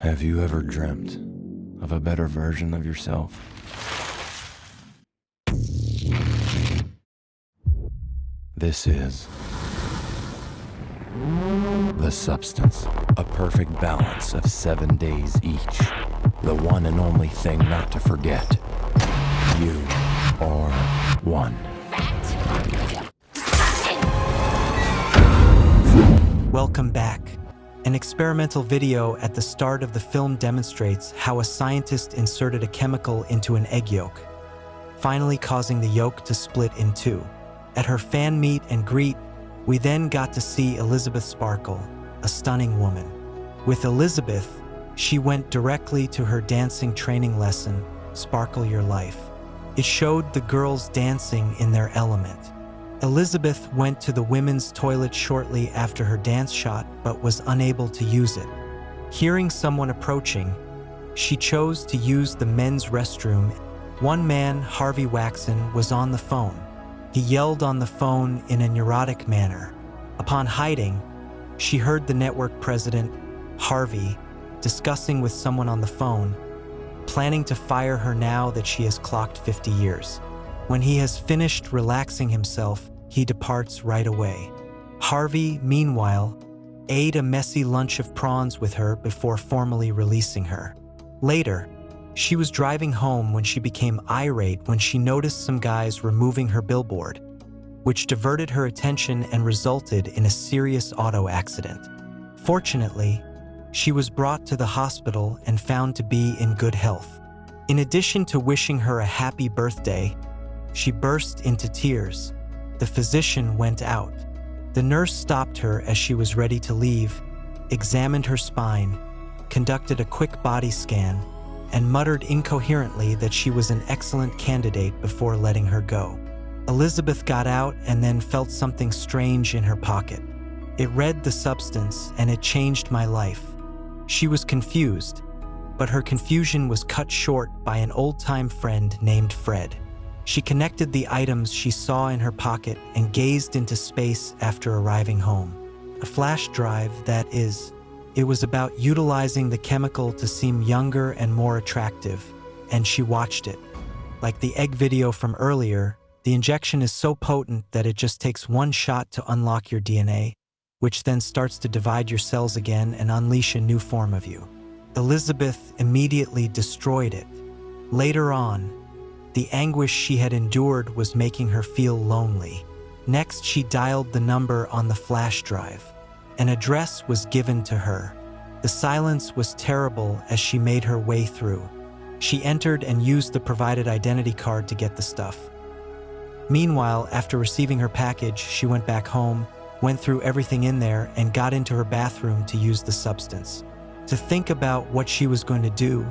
Have you ever dreamt of a better version of yourself? This is The Substance, a perfect balance of 7 days each. The one and only thing not to forget. You are one. Welcome back. An experimental video at the start of the film demonstrates how a scientist inserted a chemical into an egg yolk, finally causing the yolk to split in two. At her fan meet and greet, we then got to see Elizabeth Sparkle, a stunning woman. With Elizabeth, she went directly to her dancing training lesson, Sparkle Your Life. It showed the girls dancing in their element. Elizabeth went to the women's toilet shortly after her dance shot, but was unable to use it. Hearing someone approaching, she chose to use the men's restroom. One man, Harvey Waxon, was on the phone. He yelled on the phone in a neurotic manner. Upon hiding, she heard the network president, Harvey, discussing with someone on the phone, planning to fire her now that she has clocked 50 years. When he has finished relaxing himself, he departs right away. Harvey, meanwhile, ate a messy lunch of prawns with her before formally releasing her. Later, she was driving home when she became irate when she noticed some guys removing her billboard, which diverted her attention and resulted in a serious auto accident. Fortunately, she was brought to the hospital and found to be in good health. In addition to wishing her a happy birthday, she burst into tears. The physician went out. The nurse stopped her as she was ready to leave, examined her spine, conducted a quick body scan, and muttered incoherently that she was an excellent candidate before letting her go. Elizabeth got out and then felt something strange in her pocket. It read The Substance, and it changed my life. She was confused, but her confusion was cut short by an old-time friend named Fred. She connected the items she saw in her pocket and gazed into space after arriving home. A flash drive, that is. It was about utilizing the chemical to seem younger and more attractive, and she watched it. Like the egg video from earlier, the injection is so potent that it just takes one shot to unlock your DNA, which then starts to divide your cells again and unleash a new form of you. Elizabeth immediately destroyed it. Later on, the anguish she had endured was making her feel lonely. Next, she dialed the number on the flash drive. An address was given to her. The silence was terrible as she made her way through. She entered and used the provided identity card to get the stuff. Meanwhile, after receiving her package, she went back home, went through everything in there, and got into her bathroom to use the substance. To think about what she was going to do,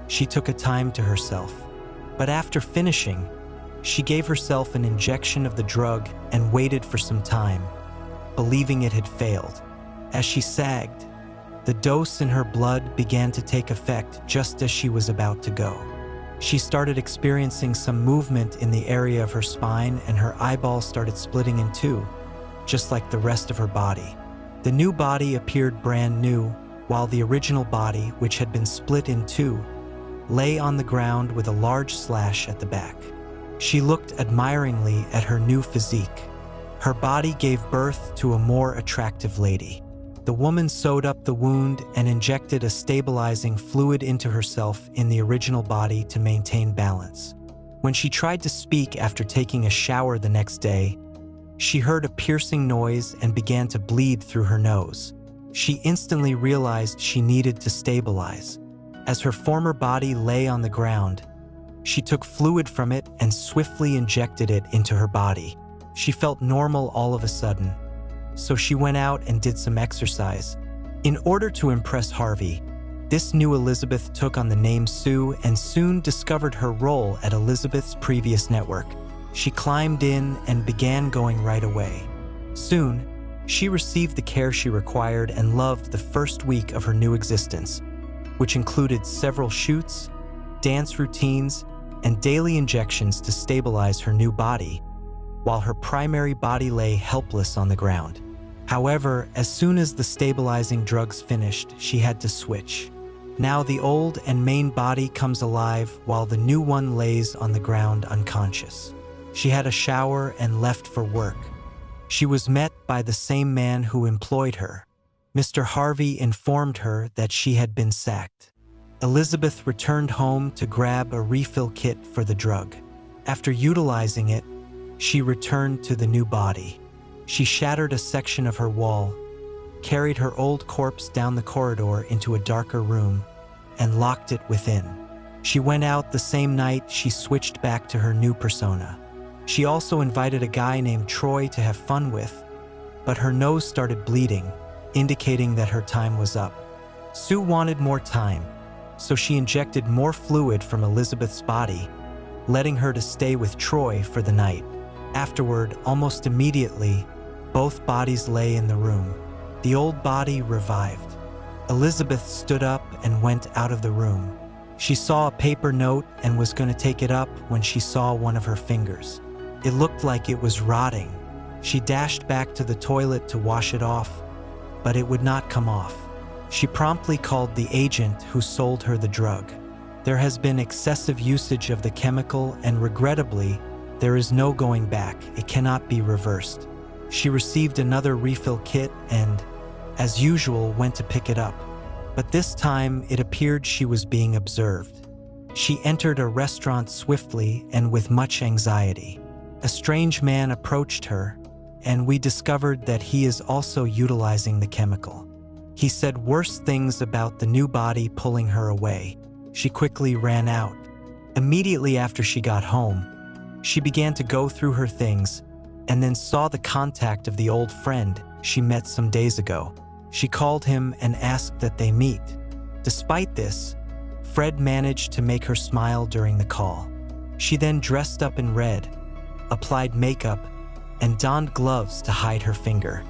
she took a time to herself. But after finishing, she gave herself an injection of the drug and waited for some time, believing it had failed. As she sagged, the dose in her blood began to take effect just as she was about to go. She started experiencing some movement in the area of her spine, and her eyeballs started splitting in two, just like the rest of her body. The new body appeared brand new, while the original body, which had been split in two, lay on the ground with a large slash at the back. She looked admiringly at her new physique. Her body gave birth to a more attractive lady. The woman sewed up the wound and injected a stabilizing fluid into herself in the original body to maintain balance. When she tried to speak after taking a shower the next day, she heard a piercing noise and began to bleed through her nose. She instantly realized she needed to stabilize. As her former body lay on the ground, she took fluid from it and swiftly injected it into her body. She felt normal all of a sudden, so she went out and did some exercise. In order to impress Harvey, this new Elizabeth took on the name Sue and soon discovered her role at Elizabeth's previous network. She climbed in and began going right away. Soon, she received the care she required and loved the first week of her new existence, which included several shoots, dance routines, and daily injections to stabilize her new body, while her primary body lay helpless on the ground. However, as soon as the stabilizing drugs finished, she had to switch. Now the old and main body comes alive while the new one lays on the ground unconscious. She had a shower and left for work. She was met by the same man who employed her. Mr. Harvey informed her that she had been sacked. Elizabeth returned home to grab a refill kit for the drug. After utilizing it, she returned to the new body. She shattered a section of her wall, carried her old corpse down the corridor into a darker room, and locked it within. She went out the same night she switched back to her new persona. She also invited a guy named Troy to have fun with, but her nose started bleeding, indicating that her time was up. Sue wanted more time, so she injected more fluid from Elizabeth's body, letting her to stay with Troy for the night. Afterward, almost immediately, both bodies lay in the room. The old body revived. Elizabeth stood up and went out of the room. She saw a paper note and was going to take it up when she saw one of her fingers. It looked like it was rotting. She dashed back to the toilet to wash it off, but it would not come off. She promptly called the agent who sold her the drug. There has been excessive usage of the chemical, and regrettably, there is no going back. It cannot be reversed. She received another refill kit and, as usual, went to pick it up. But this time, it appeared she was being observed. She entered a restaurant swiftly and with much anxiety. A strange man approached her, and we discovered that he is also utilizing the chemical. He said worse things about the new body pulling her away. She quickly ran out. Immediately after she got home, she began to go through her things and then saw the contact of the old friend she met some days ago. She called him and asked that they meet. Despite this, Fred managed to make her smile during the call. She then dressed up in red, applied makeup, and donned gloves to hide her finger.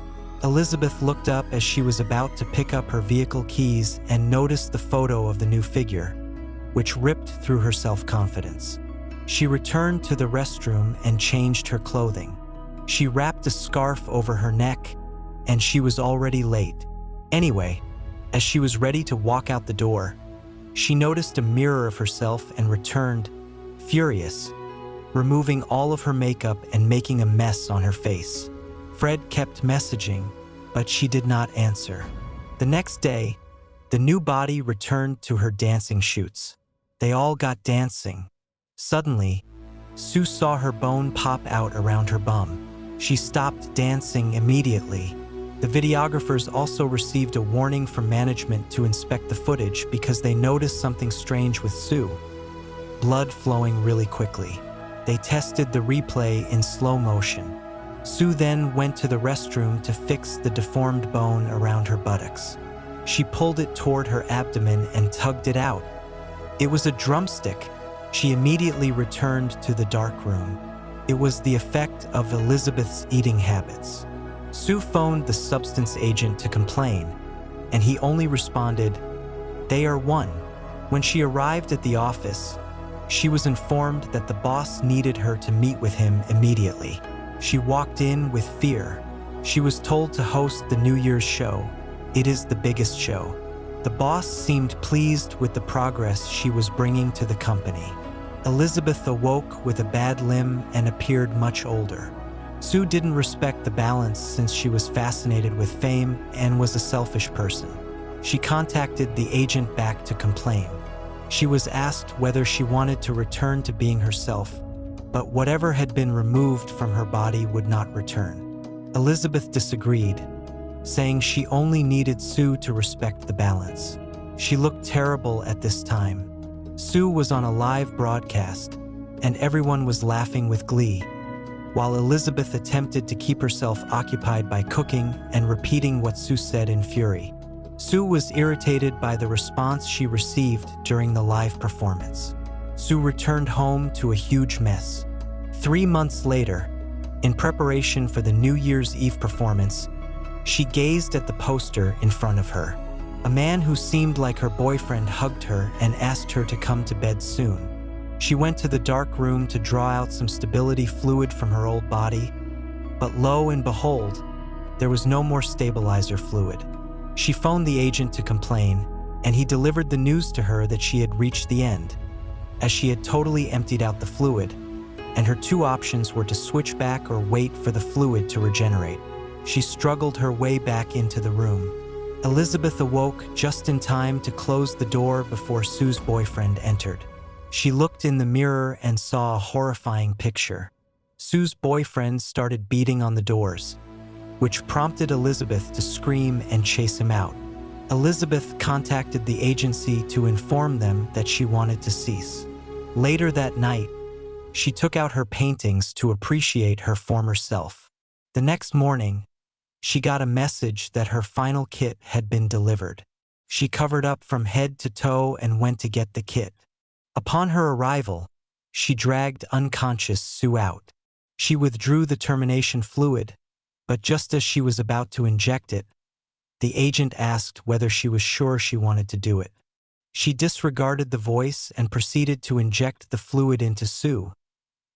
Elizabeth looked up as she was about to pick up her vehicle keys and noticed the photo of the new figure, which ripped through her self-confidence. She returned to the restroom and changed her clothing. She wrapped a scarf over her neck, and she was already late. Anyway, as she was ready to walk out the door, she noticed a mirror of herself and returned, furious, removing all of her makeup and making a mess on her face. Fred kept messaging, but she did not answer. The next day, the new body returned to her dancing shoots. They all got dancing. Suddenly, Sue saw her bone pop out around her bum. She stopped dancing immediately. The videographers also received a warning from management to inspect the footage because they noticed something strange with Sue. Blood flowing really quickly. They tested the replay in slow motion. Sue then went to the restroom to fix the deformed bone around her buttocks. She pulled it toward her abdomen and tugged it out. It was a drumstick. She immediately returned to the dark room. It was the effect of Elizabeth's eating habits. Sue phoned the substance agent to complain, and he only responded, "They are one." When she arrived at the office, she was informed that the boss needed her to meet with him immediately. She walked in with fear. She was told to host the New Year's show. It is the biggest show. The boss seemed pleased with the progress she was bringing to the company. Elizabeth awoke with a bad limb and appeared much older. Sue didn't respect the balance since she was fascinated with fame and was a selfish person. She contacted the agent back to complain. She was asked whether she wanted to return to being herself, but whatever had been removed from her body would not return. Elizabeth disagreed, saying she only needed Sue to respect the balance. She looked terrible at this time. Sue was on a live broadcast, and everyone was laughing with glee, while Elizabeth attempted to keep herself occupied by cooking and repeating what Sue said in fury. Sue was irritated by the response she received during the live performance. Sue returned home to a huge mess. 3 months later, in preparation for the New Year's Eve performance, she gazed at the poster in front of her. A man who seemed like her boyfriend hugged her and asked her to come to bed soon. She went to the dark room to draw out some stability fluid from her old body, but lo and behold, there was no more stabilizer fluid. She phoned the agent to complain, and he delivered the news to her that she had reached the end, as she had totally emptied out the fluid, and her two options were to switch back or wait for the fluid to regenerate. She struggled her way back into the room. Elizabeth awoke just in time to close the door before Sue's boyfriend entered. She looked in the mirror and saw a horrifying picture. Sue's boyfriend started beating on the doors, which prompted Elizabeth to scream and chase him out. Elizabeth contacted the agency to inform them that she wanted to cease. Later that night, she took out her paintings to appreciate her former self. The next morning, she got a message that her final kit had been delivered. She covered up from head to toe and went to get the kit. Upon her arrival, she dragged unconscious Sue out. She withdrew the termination fluid, but just as she was about to inject it, the agent asked whether she was sure she wanted to do it. She disregarded the voice and proceeded to inject the fluid into Sue,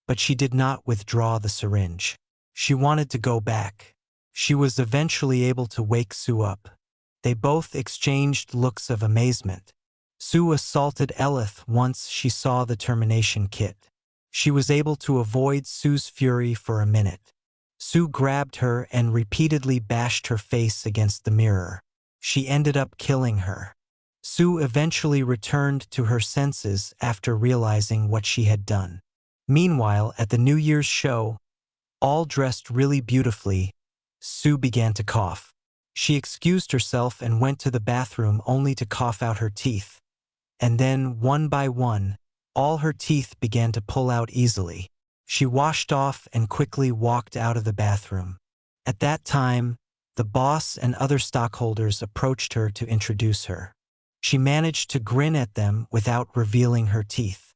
but she did not withdraw the syringe. She wanted to go back. She was eventually able to wake Sue up. They both exchanged looks of amazement. Sue assaulted Elith once she saw the termination kit. She was able to avoid Sue's fury for a minute. Sue grabbed her and repeatedly bashed her face against the mirror. She ended up killing her. Sue eventually returned to her senses after realizing what she had done. Meanwhile, at the New Year's show, all dressed really beautifully, Sue began to cough. She excused herself and went to the bathroom only to cough out her teeth. And then, one by one, all her teeth began to pull out easily. She washed off and quickly walked out of the bathroom. At that time, the boss and other stockholders approached her to introduce her. She managed to grin at them without revealing her teeth.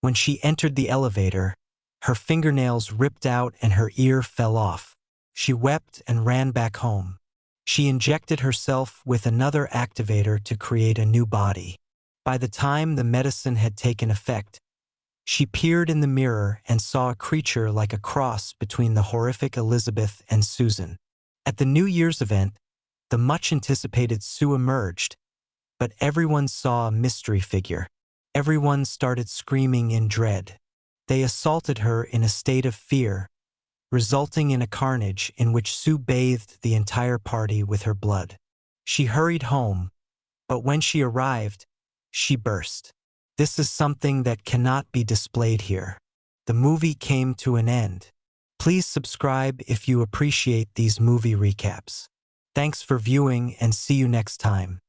When she entered the elevator, her fingernails ripped out and her ear fell off. She wept and ran back home. She injected herself with another activator to create a new body. By the time the medicine had taken effect, she peered in the mirror and saw a creature like a cross between the horrific Elizabeth and Susan. At the New Year's event, the much-anticipated Sue emerged, but everyone saw a mystery figure. Everyone started screaming in dread. They assaulted her in a state of fear, resulting in a carnage in which Sue bathed the entire party with her blood. She hurried home, but when she arrived, she burst. This is something that cannot be displayed here. The movie came to an end. Please subscribe if you appreciate these movie recaps. Thanks for viewing and see you next time.